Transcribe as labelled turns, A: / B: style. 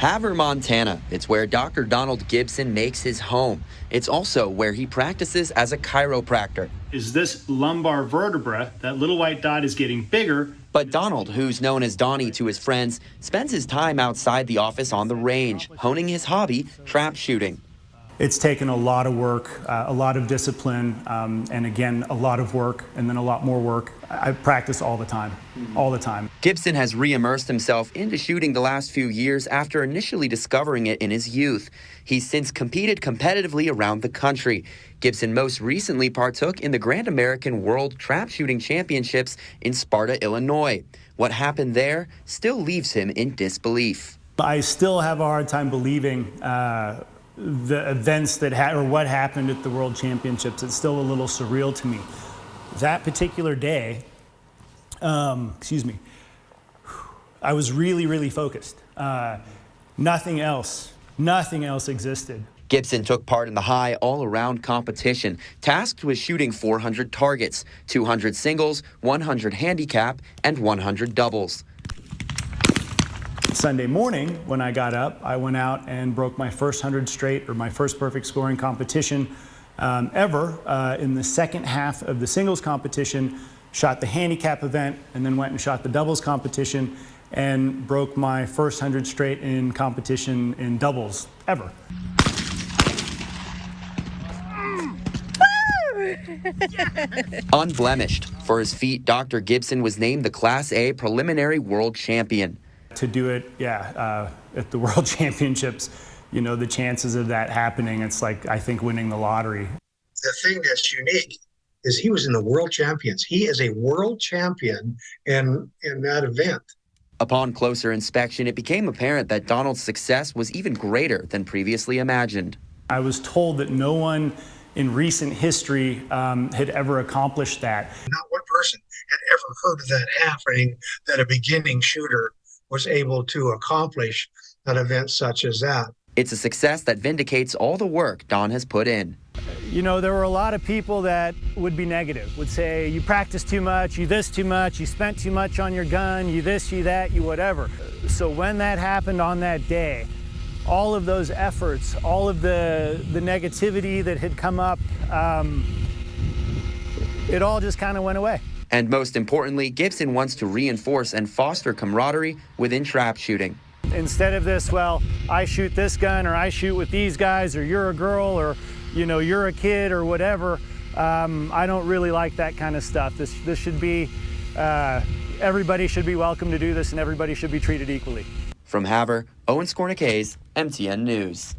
A: Havre, Montana. It's where Dr. Donald Gibson makes his home. It's also where he practices as a chiropractor.
B: Is this lumbar vertebra, that little white dot, is getting bigger.
A: But Donald, who's known as Donnie to his friends, spends his time outside the office on the range, honing his hobby, trap shooting.
B: It's taken a lot of work, a lot of discipline, and again, a lot of work, and then a lot more work. I practice all the time, all the time.
A: Gibson has re-immersed himself into shooting the last few years after initially discovering it in his youth. He's since competed competitively around the country. Gibson most recently partook in the Grand American World Trap Shooting Championships in Sparta, Illinois. What happened there still leaves him in disbelief.
B: I still have a hard time believing the events that or what happened at the World Championships. It's still a little surreal to me. That particular day, I was really focused. Nothing else existed.
A: Gibson took part in the high all-around competition, tasked with shooting 400 targets, 200 singles, 100 handicap, and 100 doubles.
B: Sunday morning, when I got up, I went out and broke my first 100 straight, or my first perfect scoring competition ever in the second half of the singles competition, shot the handicap event, and then went and shot the doubles competition and broke my first 100 straight in competition in doubles ever.
A: Unblemished. For his feat, Dr. Gibson was named the Class A preliminary world champion.
B: To do it, at the World Championships, you know, the chances of that happening, it's like, I think, winning the lottery.
C: The thing that's unique is he was in the World Champions. He is a world champion in that event.
A: Upon closer inspection, it became apparent that Donald's success was even greater than previously imagined.
B: I was told that no one in recent history had ever accomplished that.
C: Not one person had ever heard of that happening, that a beginning shooter was able to accomplish an event such as that.
A: It's a success that vindicates all the work Don has put in.
B: You know, there were a lot of people that would be negative, would say, you practice too much, you this too much, you spent too much on your gun, you this, you that, you whatever. So when that happened on that day, all of those efforts, all of the negativity that had come up, it all just kind of went away.
A: And most importantly, Gibson wants to reinforce and foster camaraderie within trap shooting.
B: Instead of this, well, I shoot this gun, or I shoot with these guys, or you're a girl, or you know, you're a kid, or whatever, I don't really like that kind of stuff. This should be, everybody should be welcome to do this, and everybody should be treated equally.
A: From Havre, Owen Skornik-Hayes, MTN News.